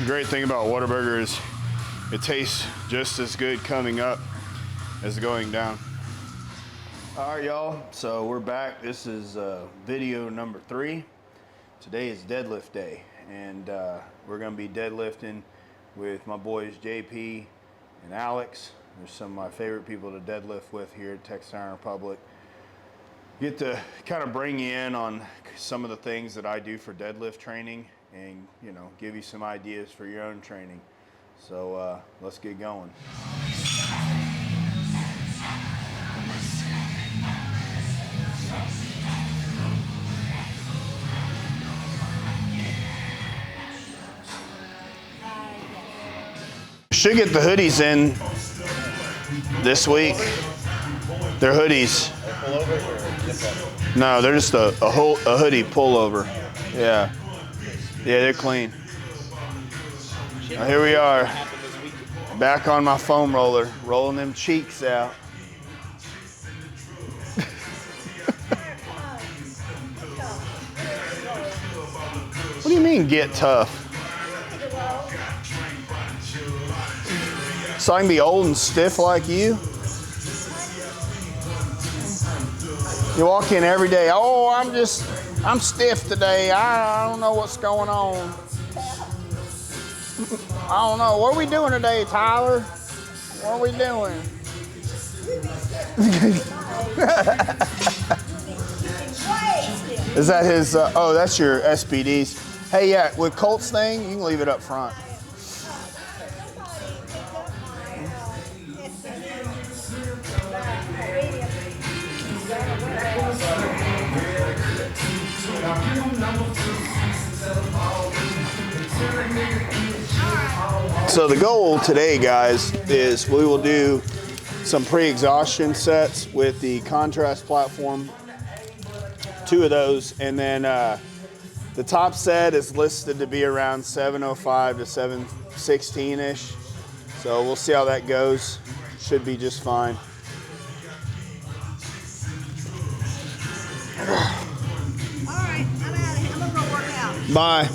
great thing about Whataburger is it tastes just as good coming up as going down. All right, y'all, so we're back. This is video number 3. Today is deadlift day, and we're gonna be deadlifting with my boys JP and Alex. They're some of my favorite people to deadlift with here at Texas Iron Republic. Get to kind of bring you in on some of the things that I do for deadlift training and, you know, give you some ideas for your own training. So let's get going. Should get the hoodies in this week. They're hoodies. No, they're just a hoodie pullover. Yeah. Yeah, they're clean. Now here we are, back on my foam roller, rolling them cheeks out. What do you mean, get tough? So I can be old and stiff like you? You walk in every day, oh, I'm stiff today. I don't know what's going on. I don't know. What are we doing today, Tyler? What are we doing? Is that his, oh, that's your SPDs. Hey, yeah, with Colt's thing, you can leave it up front. So the goal today, guys, is we will do some pre-exhaustion sets with the contrast platform, 2 of those, and then the top set is listed to be around 705 to 716-ish. So we'll see how that goes. Should be just fine. All right, I'm out of here. I'm gonna go work out. Bye.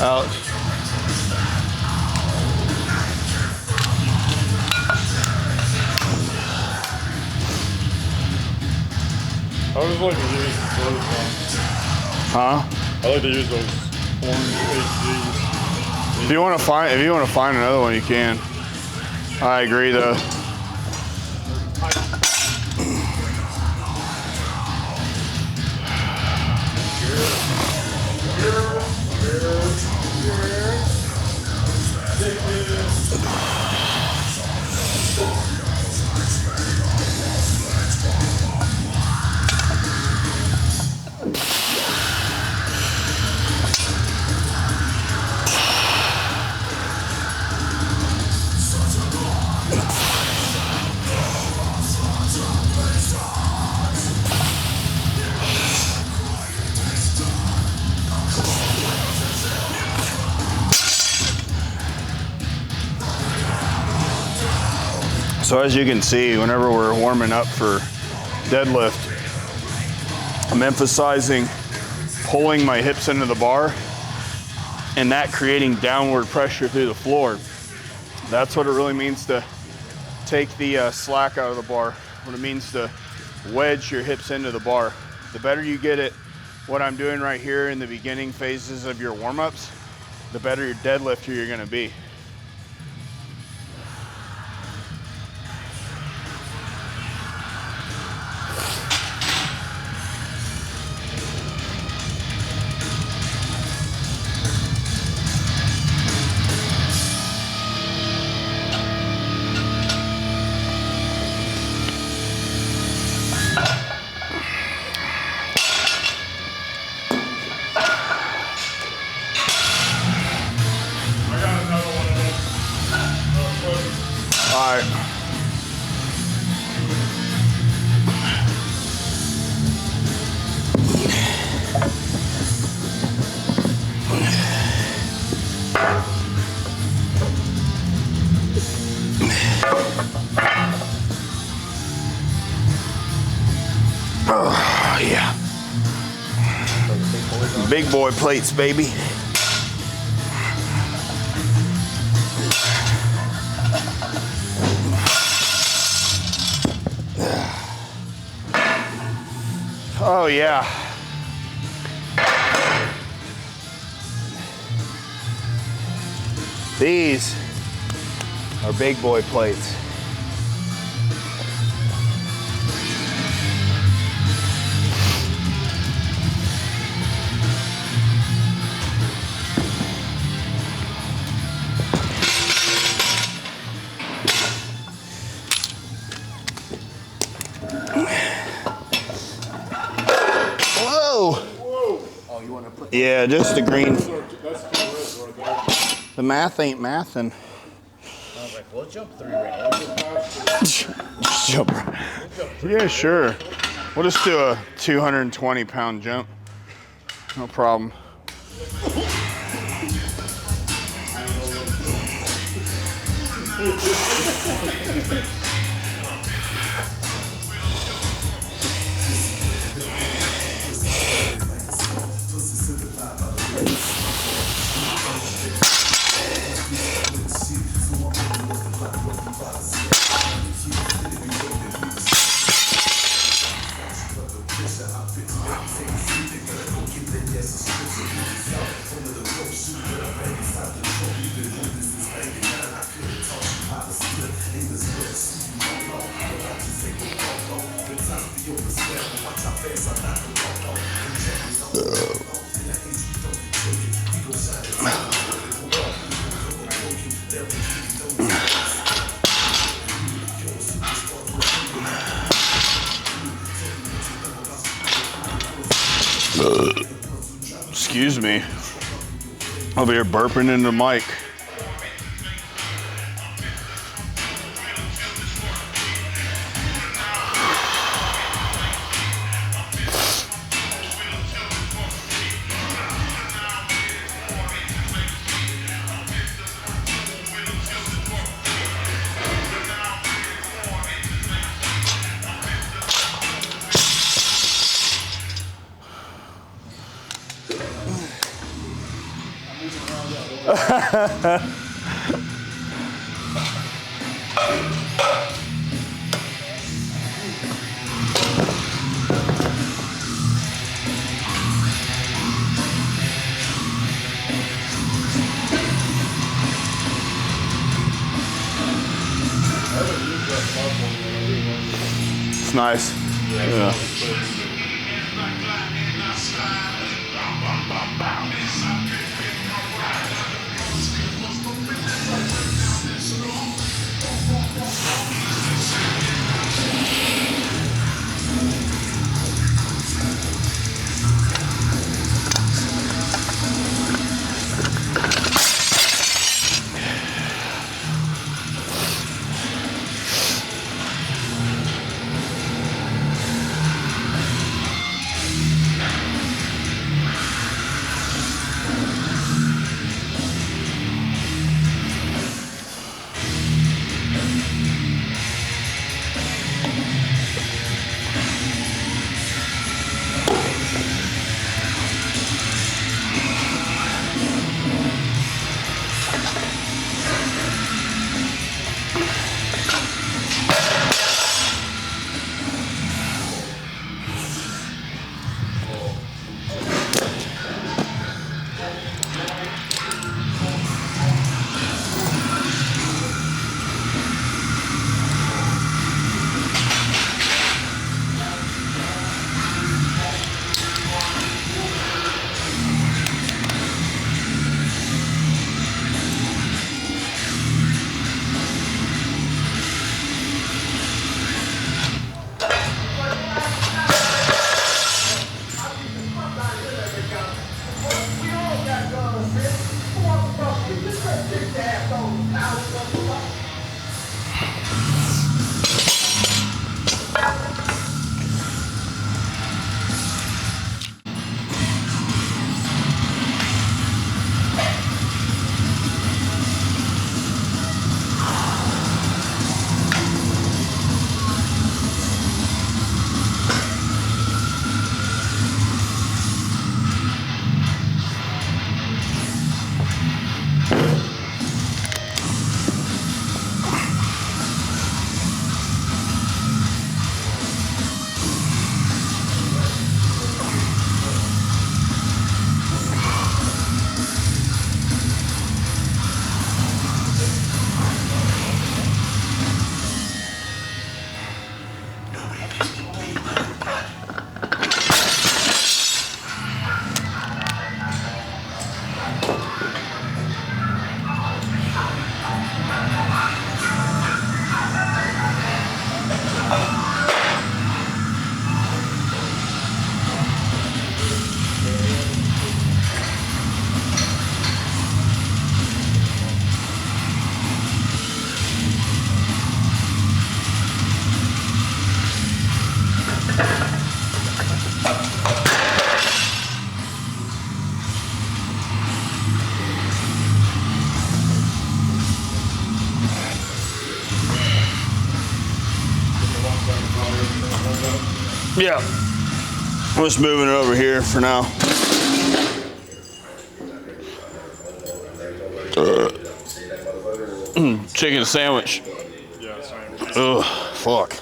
Ouch. I always like to use those ones. Huh? I like to use those orange HGs. If you want to find another one, you can. I agree, though. So as you can see, whenever we're warming up for deadlift, I'm emphasizing pulling my hips into the bar and that creating downward pressure through the floor. That's what it really means to take the slack out of the bar, what it means to wedge your hips into the bar. The better you get at what I'm doing right here in the beginning phases of your warm-ups, the better your deadlifter you're gonna be. All right. Oh, yeah. Big boy plates, baby. Oh yeah. These are big boy plates. Yeah, just the green. The math ain't mathin'. I was like, we'll jump 3 rounds. Just jump. Yeah, sure. We'll just do a 220-pound jump. No problem. Excuse me. Over here burping into the mic. It's nice. Yeah. Yeah. I'm just moving it over here for now. Chicken sandwich. Yeah, same. Ugh, fuck.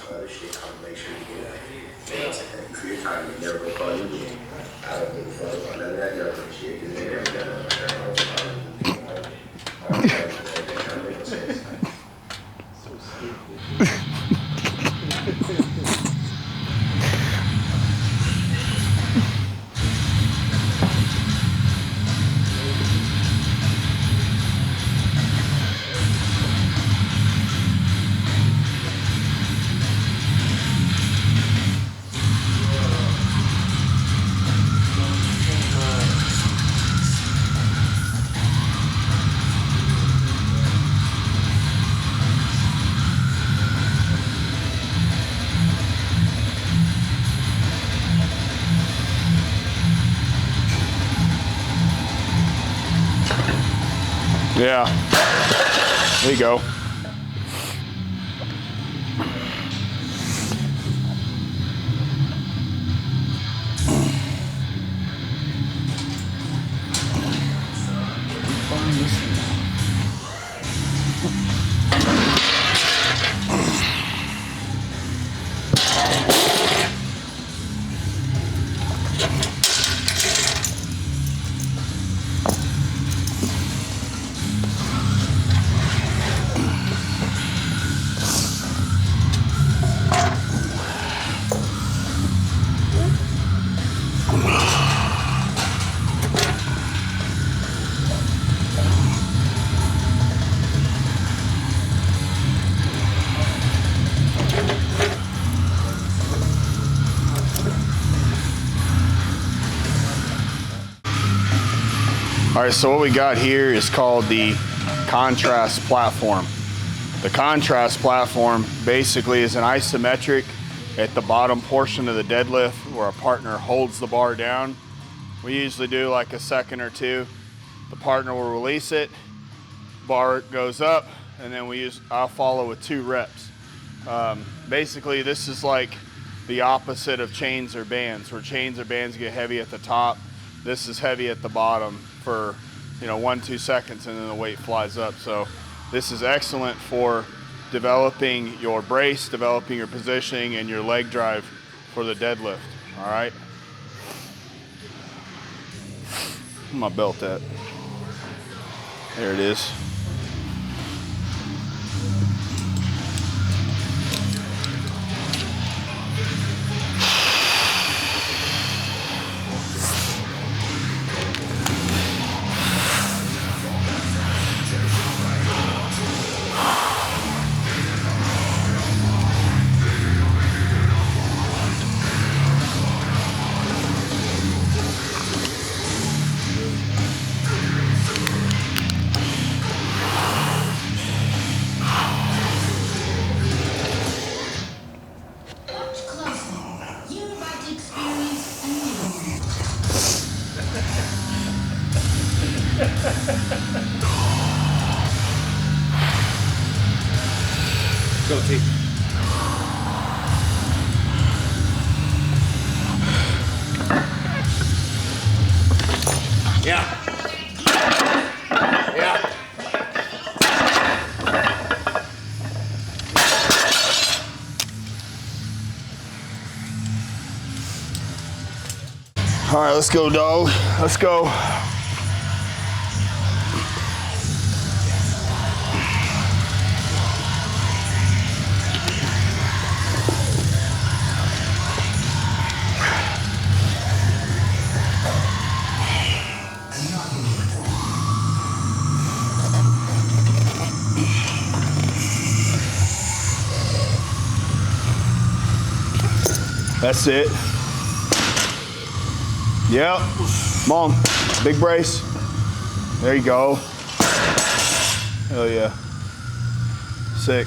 Yeah. There you go. All right, so what we got here is called the contrast platform. The contrast platform basically is an isometric at the bottom portion of the deadlift where a partner holds the bar down. We usually do like a second or two. The partner will release it, bar goes up, and then I'll follow with 2 reps. Basically, this is like the opposite of chains or bands, where chains or bands get heavy at the top. This is heavy at the bottom for 1-2 seconds, and then the weight flies up. So this is excellent for developing your brace, developing your positioning, and your leg drive for the deadlift. All right. Where's my belt at? There it is. Go, T. Yeah. Yeah. All right, let's go, dog. Let's go. That's it. Yep. Come on. Big brace. There you go. Hell yeah. Sick.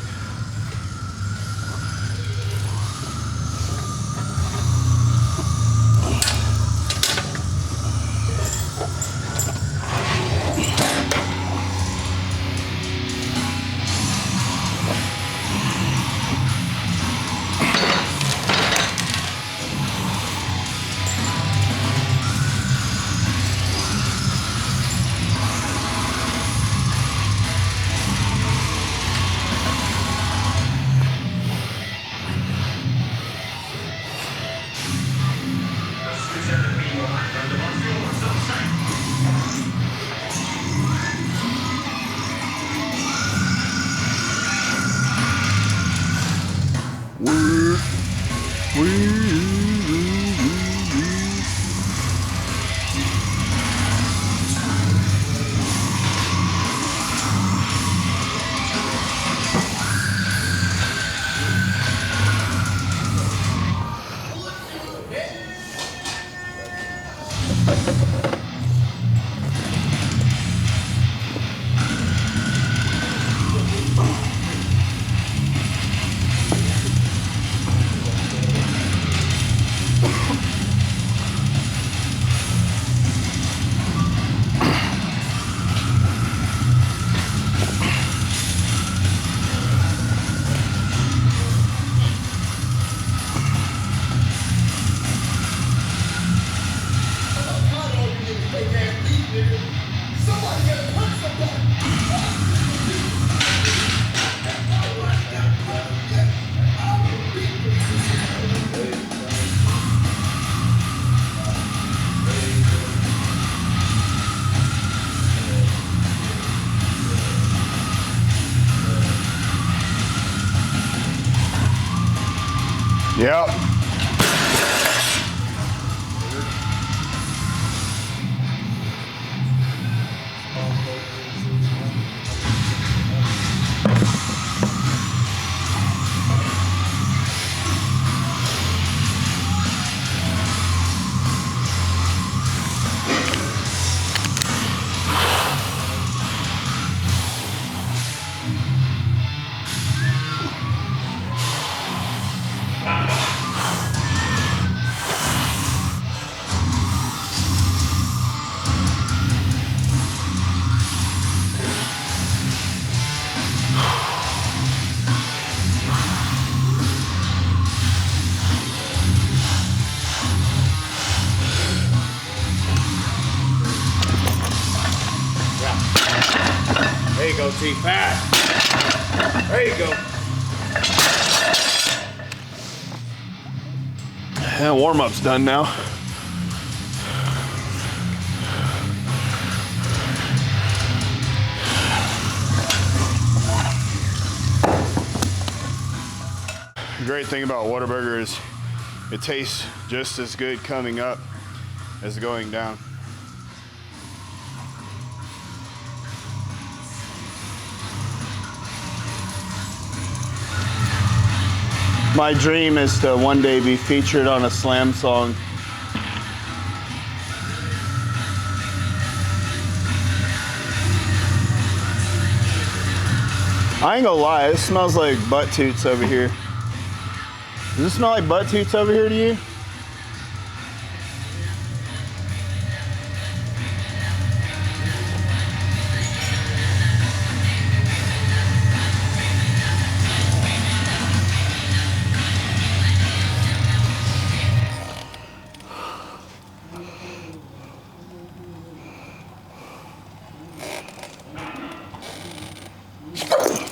Yep. There you go, T. Fast. There you go. And warm-up's done now. The great thing about Whataburger is it tastes just as good coming up as going down. My dream is to one day be featured on a slam song. I ain't gonna lie, it smells like butt toots over here. Does it smell like butt toots over here to you?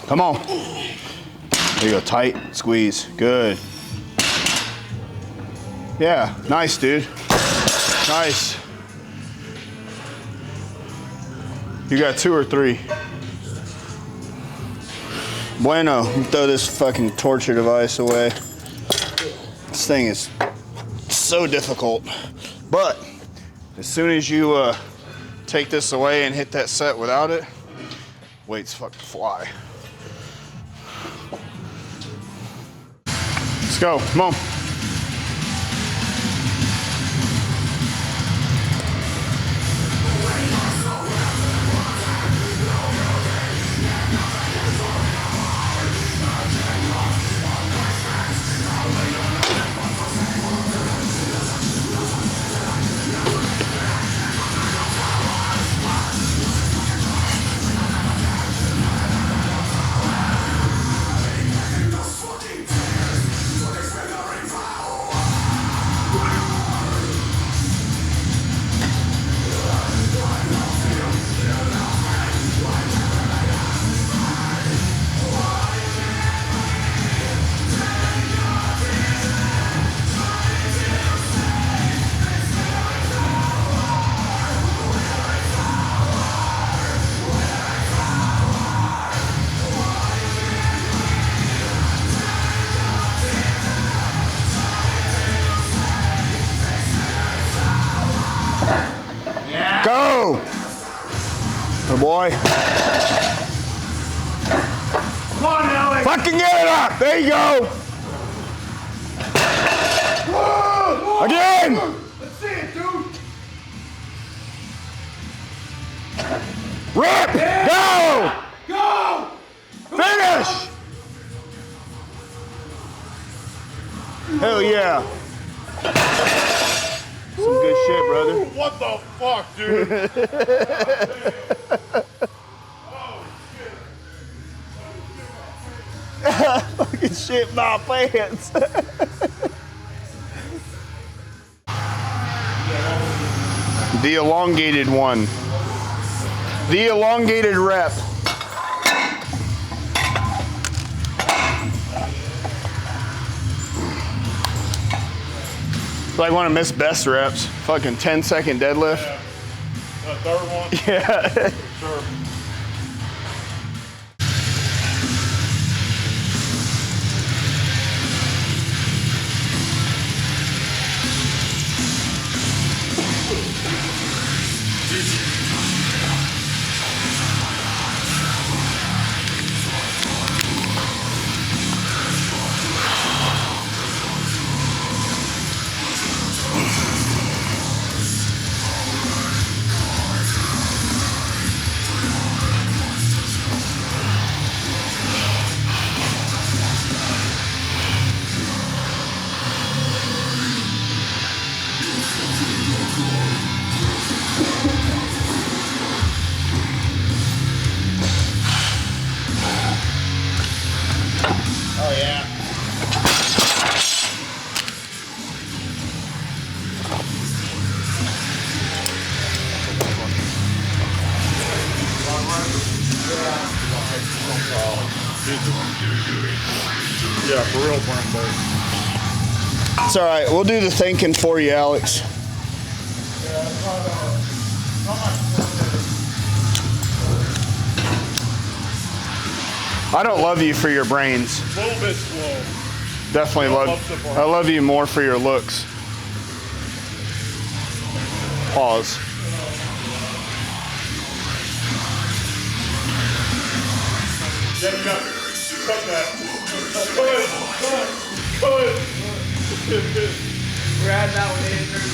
Come on. There you go, tight, squeeze, good. Yeah, nice, dude. Nice. You got 2 or 3. Bueno, throw this fucking torture device away. This thing is so difficult. But as soon as you take this away and hit that set without it, weights fucking fly. Let's go, come on. boy. Come on, Alex. Fucking get it up. There you go. Again. Let's see it, dude. Rip. Go. Go. Finish. Hell yeah. Some good shit, brother. What the fuck, dude? Fucking shit my pants. The elongated one. The elongated rep. It's like one of Miss Best reps. Fucking 10-second deadlift. Yeah. The third one? Yeah. Sure. Oh, yeah. Yeah, for real, Brando. It's all right. We'll do the thinking for you, Alex. I don't love you for your brains. A little bit slow. Definitely I love you more for your looks. Pause. Yeah, cut that. Cut. We're at that one, Andrew.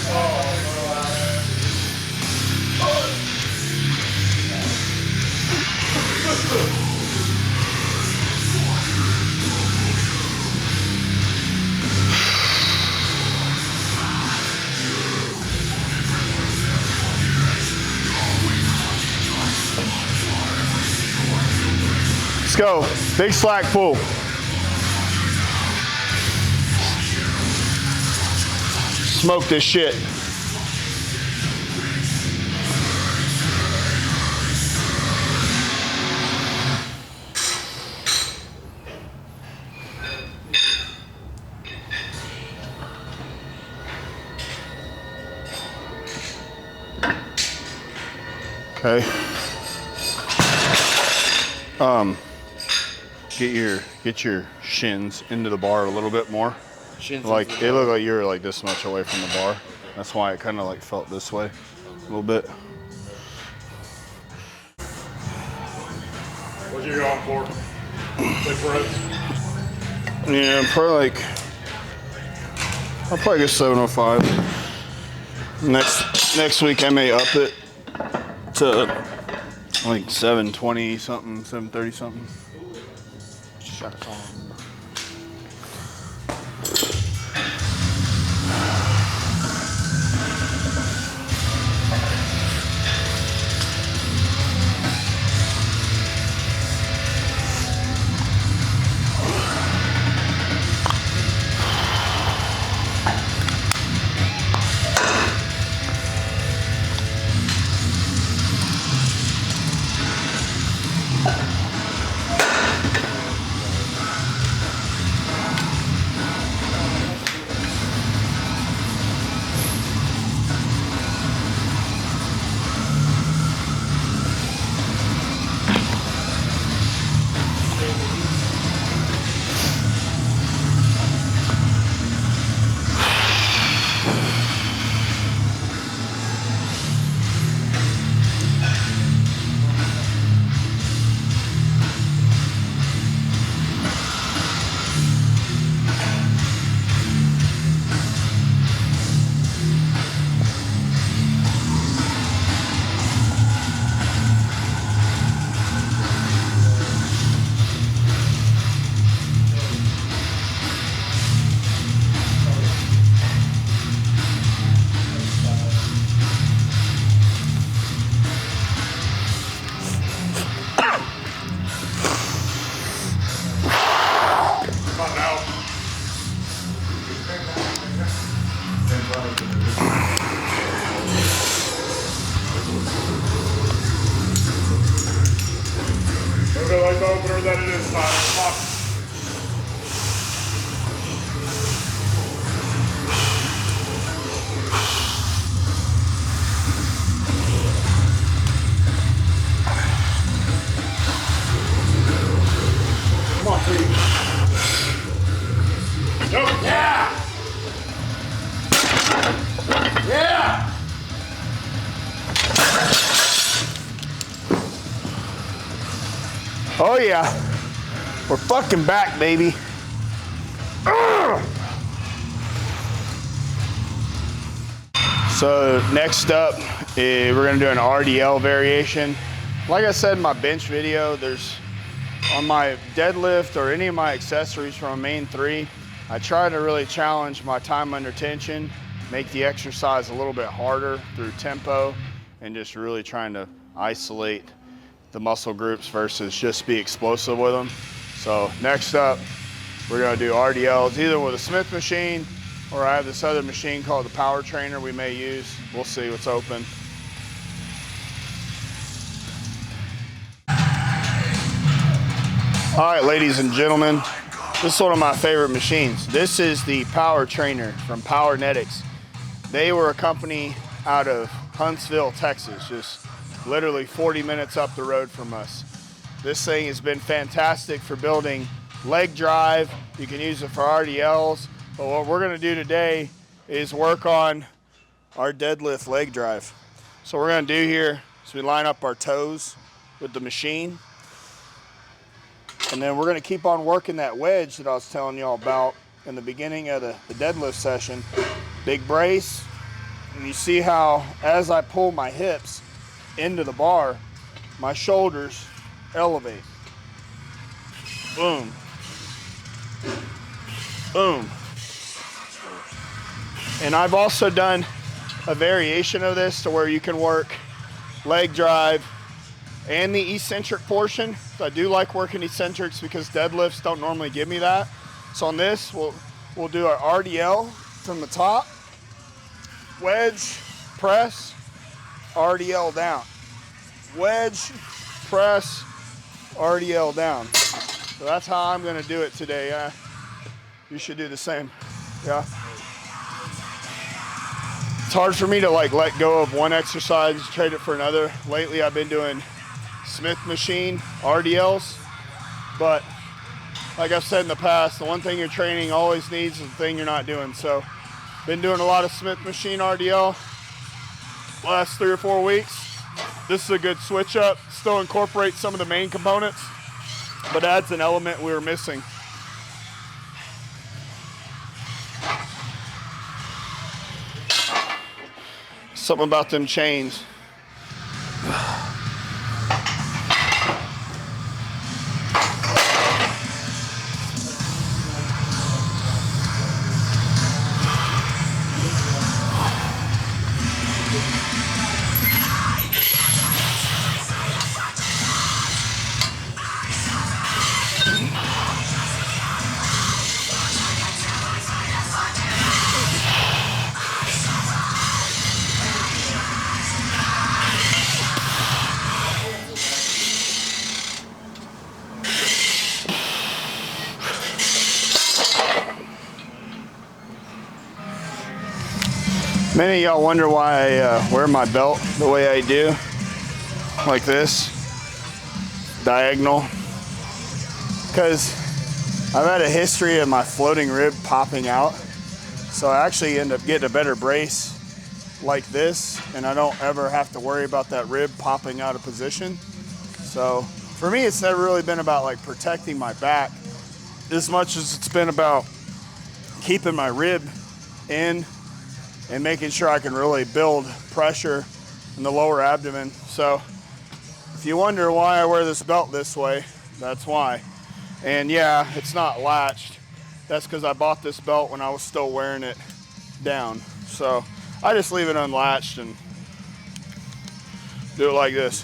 Let's go. Big slack pull. Smoke this shit. Okay. Get your shins into the bar a little bit more. Like it looked like you were like this much away from the bar. That's why it kind of like felt this way a little bit. What you going for? Big press? Yeah, probably like I'll probably get 705. Next week I may up it to like 720 something, 730 something. Shut it off. yeah, we're fucking back, baby. So next up, we're gonna do an RDL variation. Like I said in my bench video, there's on my deadlift or any of my accessories from main 3, I try to really challenge my time under tension, make the exercise a little bit harder through tempo, and just really trying to isolate the muscle groups versus just be explosive with them. So next up, we're gonna do RDLs either with a Smith machine, or I have this other machine called the Power Trainer we may use. We'll see what's open. All right, ladies and gentlemen, this is one of my favorite machines. This is the Power Trainer from Powernetics. They were a company out of Huntsville, Texas, just literally 40 minutes up the road from us. This thing has been fantastic for building leg drive. You can use it for RDLs, but what we're gonna do today is work on our deadlift leg drive. So what we're gonna do here is we line up our toes with the machine, and then we're gonna keep on working that wedge that I was telling y'all about in the beginning of the deadlift session. Big brace, and you see how as I pull my hips into the bar, my shoulders elevate. Boom. Boom. And I've also done a variation of this to where you can work leg drive and the eccentric portion. So I do like working eccentrics because deadlifts don't normally give me that. So on this, we'll do our RDL from the top, wedge, press, RDL down. Wedge, press, RDL down. So that's how I'm gonna do it today. You should do the same, yeah? It's hard for me to like let go of one exercise and trade it for another. Lately I've been doing Smith machine RDLs, but like I've said in the past, the one thing your training always needs is the thing you're not doing. So been doing a lot of Smith machine RDL last 3 or 4 weeks. This is a good switch up. Still incorporates some of the main components, but adds an element we were missing. Something about them chains. Many of y'all wonder why I wear my belt the way I do, like this, diagonal, because I've had a history of my floating rib popping out, so I actually end up getting a better brace like this, and I don't ever have to worry about that rib popping out of position. So for me, it's never really been about like protecting my back as much as it's been about keeping my rib in and making sure I can really build pressure in the lower abdomen. So if you wonder why I wear this belt this way, that's why. And yeah, it's not latched. That's because I bought this belt when I was still wearing it down. So I just leave it unlatched and do it like this.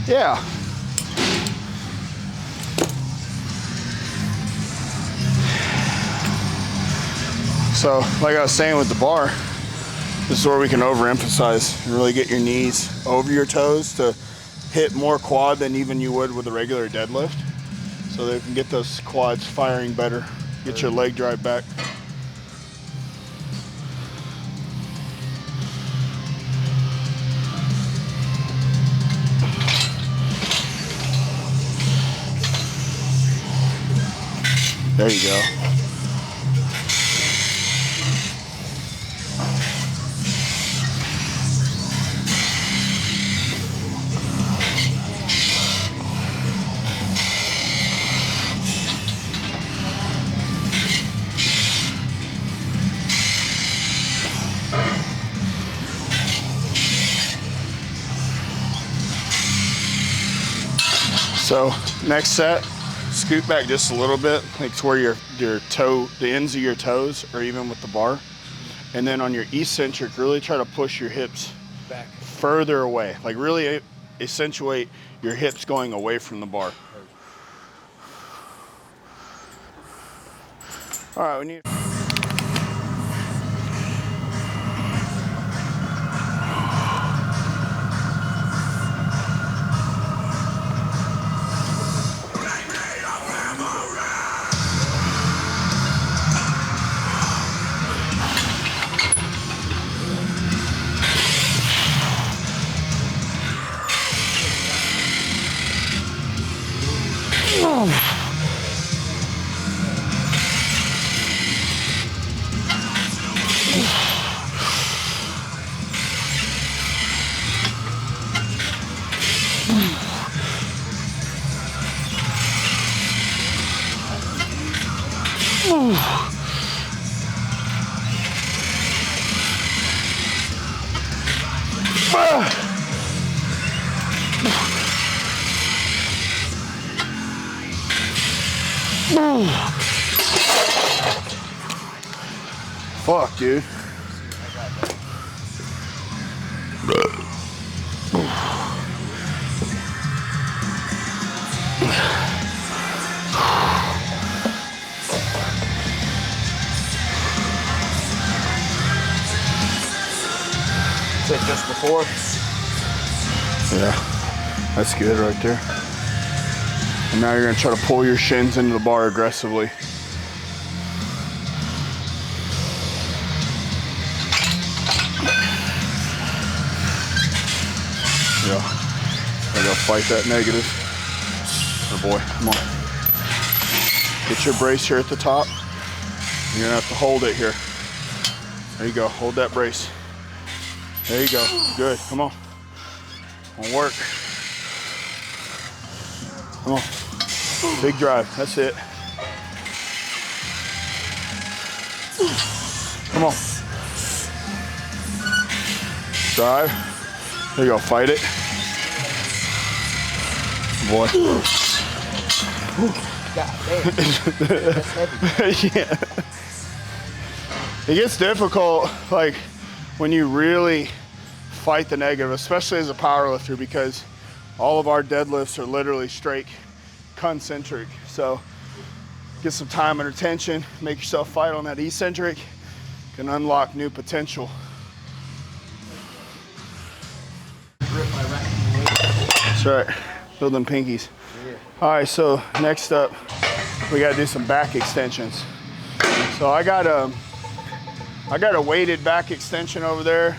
Yeah. So, like I was saying with the bar, this is where we can overemphasize and really get your knees over your toes to hit more quad than even you would with a regular deadlift. So they can get those quads firing better, get your leg drive back. There you go. So next set, scoot back just a little bit, like to where your toe, the ends of your toes are even with the bar. And then on your eccentric, really try to push your hips back further away. Like really accentuate your hips going away from the bar. All right, we need. Fuck, dude. Said just before. Yeah, that's good right there. And now you're gonna try to pull your shins into the bar aggressively. Yeah, I gotta fight that negative. Oh boy, come on. Get your brace here at the top. You're gonna have to hold it here. There you go, hold that brace. There you go, good, come on. Come on, work. Come on, big drive, that's it. Come on. Drive. There you go, fight it. Boy. God damn. That's heavy. Yeah. It gets difficult, like, when you really fight the negative, especially as a power lifter, because all of our deadlifts are literally straight concentric. So get some time and attention, make yourself fight on that eccentric, can unlock new potential. That's right, building pinkies. Yeah. All right, so next up, we gotta do some back extensions. So I got a weighted back extension over there.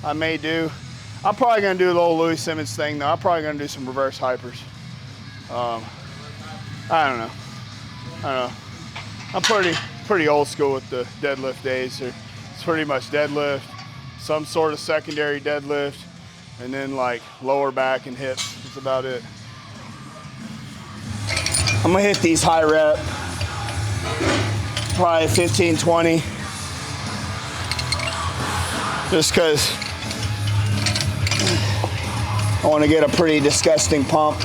I'm probably gonna do the old Louis Simmons thing though. I'm probably gonna do some reverse hypers. I don't know. I'm pretty old school with the deadlift days. It's pretty much deadlift, some sort of secondary deadlift, and then like lower back and hips. That's about it. I'm gonna hit these high rep, probably 15, 20. Just because I want to get a pretty disgusting pump.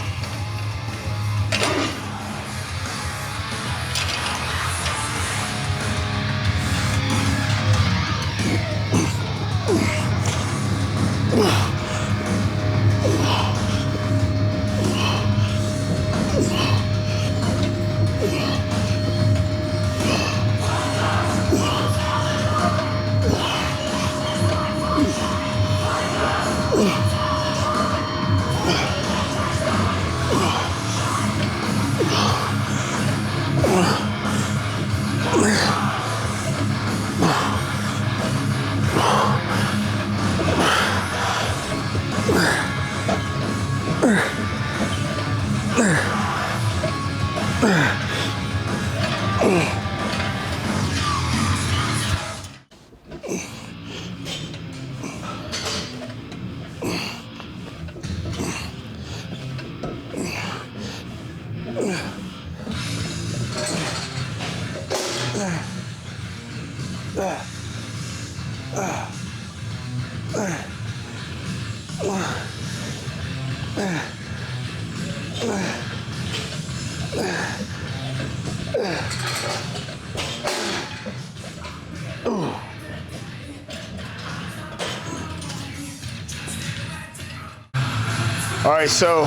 All right, so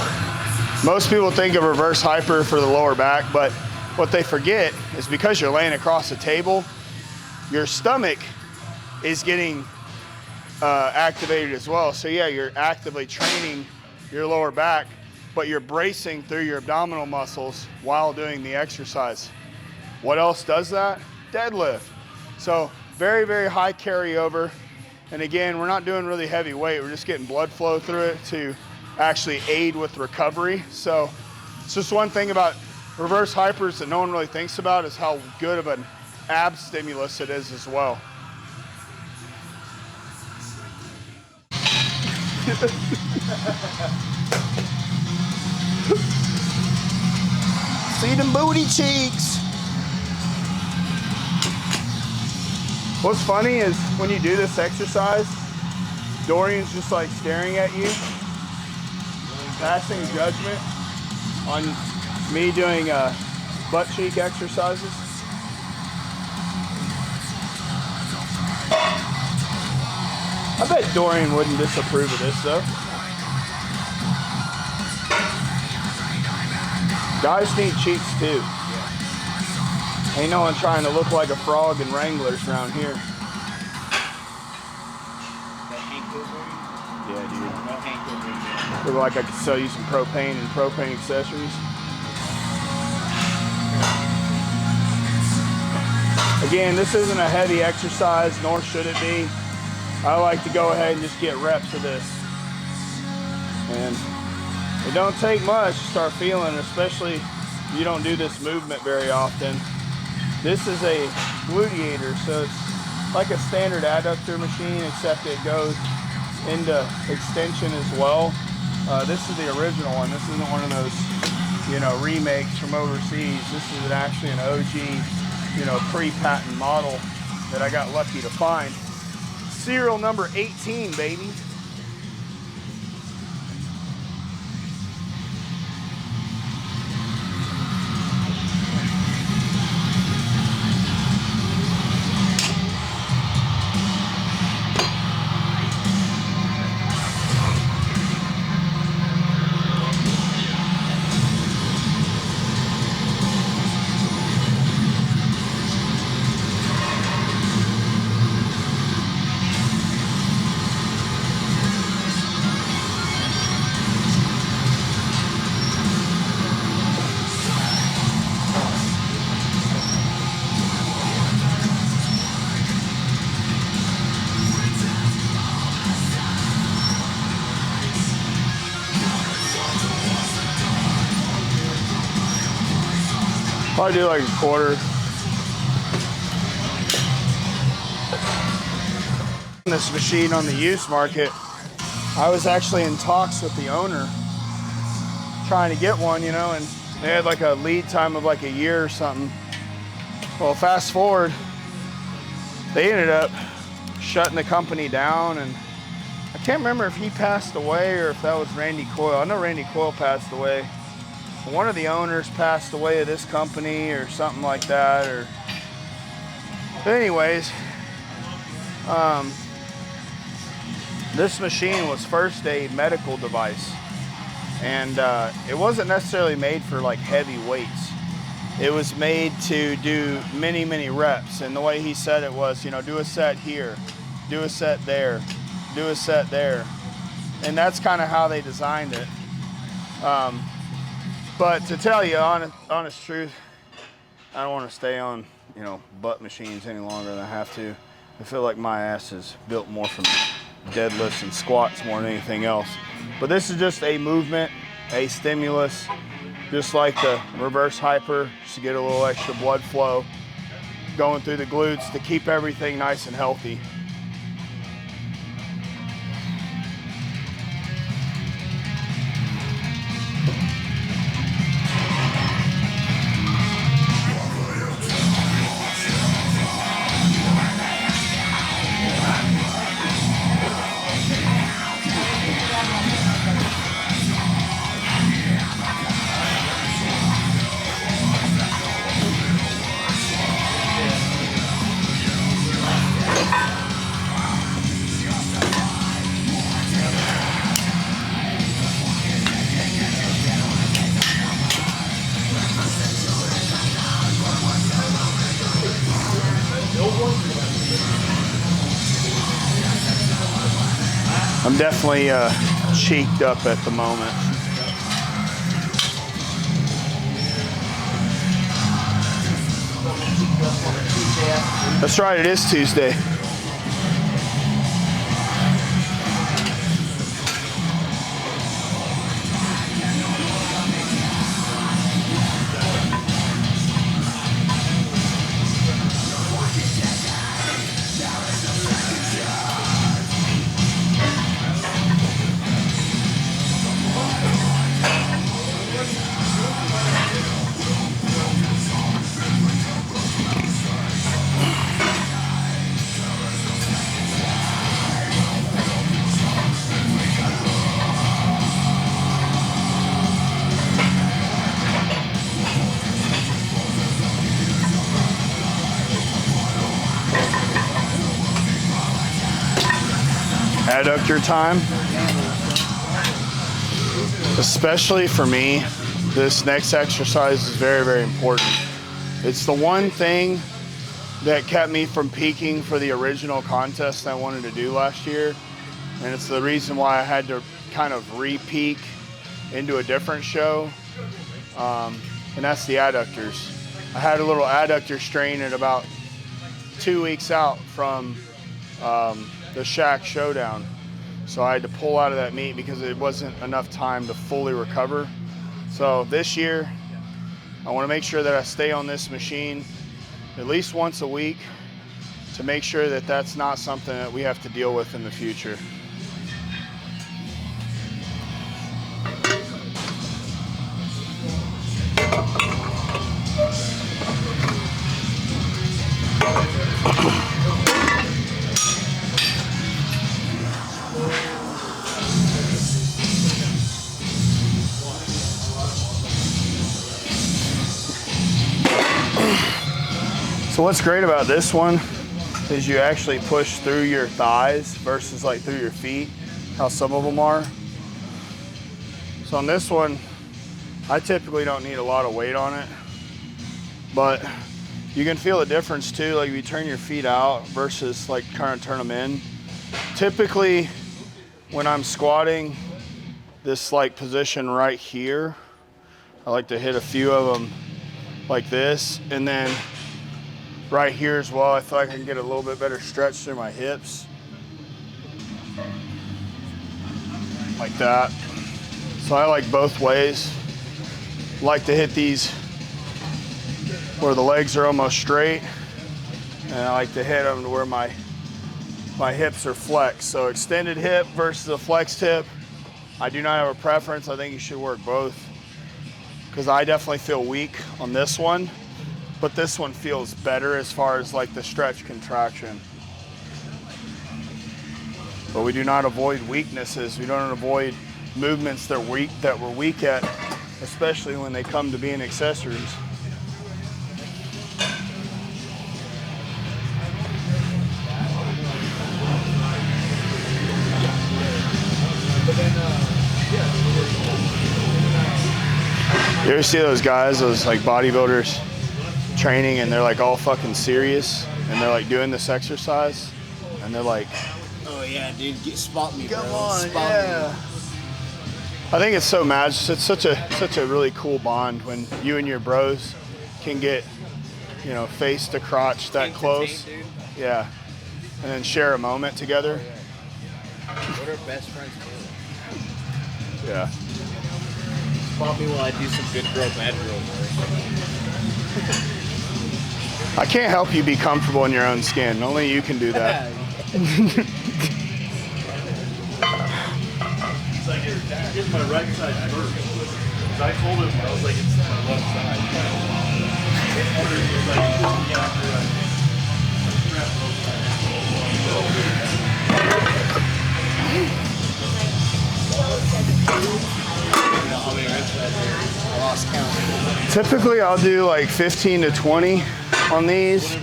most people think of reverse hyper for the lower back, but what they forget is because you're laying across the table, your stomach is getting activated as well. So yeah, you're actively training your lower back, but you're bracing through your abdominal muscles while doing the exercise. What else does that? Deadlift. So very, very high carryover. And again, we're not doing really heavy weight. We're just getting blood flow through it to actually aid with recovery. So it's just one thing about reverse hypers that no one really thinks about is how good of an ab stimulus it is as well. See them booty cheeks. What's funny is when you do this exercise, Dorian's just like staring at you, passing judgment on me doing butt cheek exercises. I bet Dorian wouldn't disapprove of this though. Guys need cheeks too. Ain't no one trying to look like a frog in Wranglers around here. Yeah, dude. Look like I could sell you some propane and propane accessories. Again, this isn't a heavy exercise, nor should it be. I like to go ahead and just get reps of this. And it don't take much to start feeling, especially if you don't do this movement very often. This is a gluteator, so it's like a standard adductor machine, except it goes into extension as well. This is the original one. This isn't one of those, remakes from overseas. This is actually an OG, pre-patent model that I got lucky to find. Serial number 18, baby. Probably do like a quarter. This machine on the used market, I was actually in talks with the owner trying to get one, and they had like a lead time of like a year or something. Well, fast forward, they ended up shutting the company down, and I can't remember if he passed away or if that was Randy Coyle. I know Randy Coyle passed away. One of the owners passed away of this company or something like that. But anyways, this machine was first a medical device, and it wasn't necessarily made for like heavy weights. It was made to do many, many reps, and the way he said it was, do a set here, do a set there, do a set there, and that's kind of how they designed it. But to tell you honest truth, I don't want to stay on, butt machines any longer than I have to. I feel like my ass is built more from deadlifts and squats more than anything else. But this is just a movement, a stimulus, just like the reverse hyper, just to get a little extra blood flow going through the glutes to keep everything nice and healthy. I'm definitely cheeked up at the moment. That's right, it is Tuesday. Adductor time. Especially for me, this next exercise is very, very important. It's the one thing that kept me from peaking for the original contest I wanted to do last year. And it's the reason why I had to kind of re-peak into a different show. And that's the adductors. I had a little adductor strain at about 2 weeks out from the Shack Showdown. So I had to pull out of that meet because it wasn't enough time to fully recover. So this year, I want to make sure that I stay on this machine at least once a week to make sure that that's not something that we have to deal with in the future. So what's great about this one is you actually push through your thighs versus like through your feet, how some of them are. So on this one, I typically don't need a lot of weight on it, but you can feel a difference too, like if you turn your feet out versus like kind of turn them in. Typically, when I'm squatting this like position right here, I like to hit a few of them like this, and then right here as well, I feel like I can get a little bit better stretch through my hips. Like that. So I like both ways. Like to hit these where the legs are almost straight, and I like to hit them to where my hips are flexed. So extended hip versus a flexed hip. I do not have a preference. I think you should work both, because I definitely feel weak on this one, but this one feels better as far as like the stretch contraction. But we do not avoid weaknesses. We don't avoid movements that we're weak at, especially when they come to being accessories. You ever see those guys, those like bodybuilders training, and they're like all fucking serious, and they're like doing this exercise, and they're like, oh yeah, dude, spot me, come bro. on, Spot yeah. me. I think it's so magic. It's such a really cool bond when you and your bros can get, you know, face to crotch that close. Dude. Yeah. And then share a moment together. What are best friends do? Yeah. Bump me while I do some good girl, bad girl work. I can't help you be comfortable in your own skin. Only you can do that. It's like, get my right side first. Because I told him, I was like, it's my left side. It's harder, it's like, yeah, after How many reps did I do? I lost count. Typically, I'll do like 15 to 20 on these.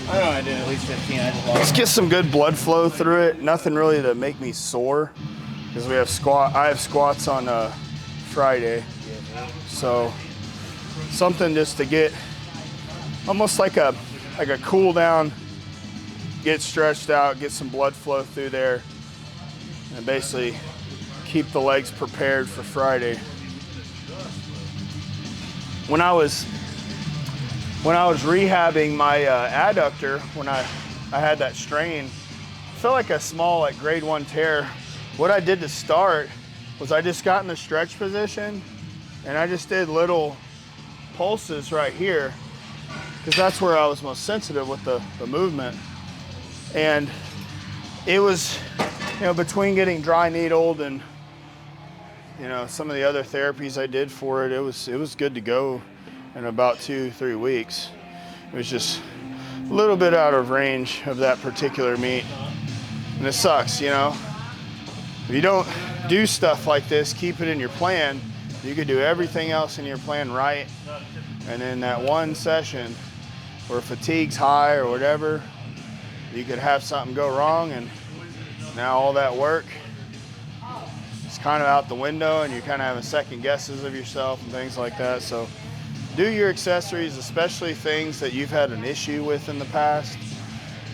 I know I did at least 15. I just lost. Let's get some good blood flow through it. Nothing really to make me sore, because we have I have squats on Friday, so something just to get almost like a cool down, get stretched out, get some blood flow through there, and basically keep the legs prepared for Friday. When I was rehabbing my adductor, when I had that strain, I felt like a small, like grade 1 tear. What I did to start was I just got in the stretch position and I just did little pulses right here, because that's where I was most sensitive with the movement. And it was, between getting dry needled and some of the other therapies I did for it, it was good to go in about 2-3 weeks. It was just a little bit out of range of that particular meat. And it sucks, If you don't do stuff like this, keep it in your plan, you could do everything else in your plan right. And in that one session where fatigue's high or whatever, you could have something go wrong, and now all that work is kind of out the window, and you're kind of having second guesses of yourself and things like that. So do your accessories, especially things that you've had an issue with in the past.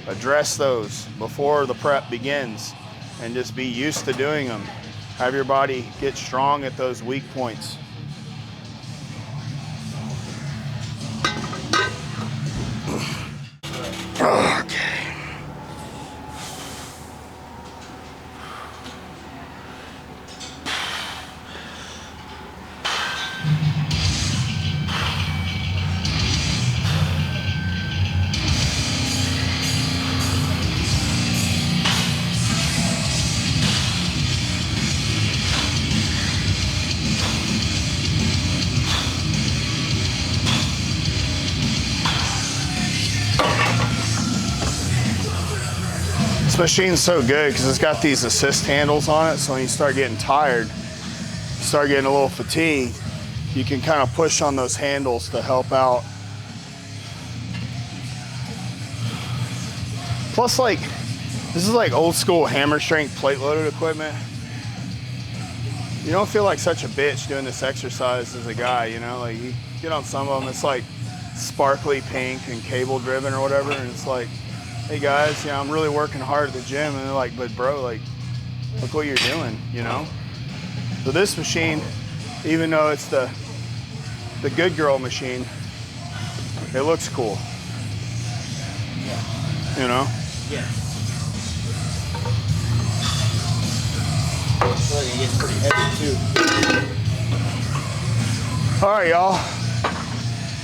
Address those before the prep begins and just be used to doing them. Have your body get strong at those weak points. Okay. This machine's so good because it's got these assist handles on it, so when you start getting tired, you start getting a little fatigued, you can kind of push on those handles to help out. Plus, like, this is like old school hammer strength plate loaded equipment. You don't feel like such a bitch doing this exercise as a guy, like you get on some of them, it's like sparkly pink and cable driven or whatever, and it's like, hey guys, I'm really working hard at the gym, and they're like, but bro, like, look what you're doing, So this machine, even though it's the good girl machine, it looks cool. Yeah. Yeah. I feel like it gets pretty heavy too. All right, y'all.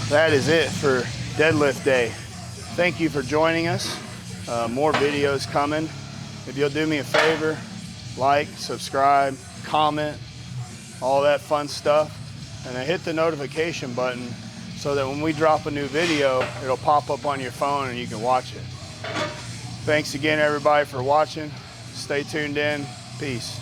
That is it for deadlift day. Thank you for joining us. More videos coming. If you'll do me a favor, like, subscribe, comment, all that fun stuff, and then hit the notification button so that when we drop a new video, it'll pop up on your phone and you can watch it. Thanks again, everybody, for watching. Stay tuned in. Peace.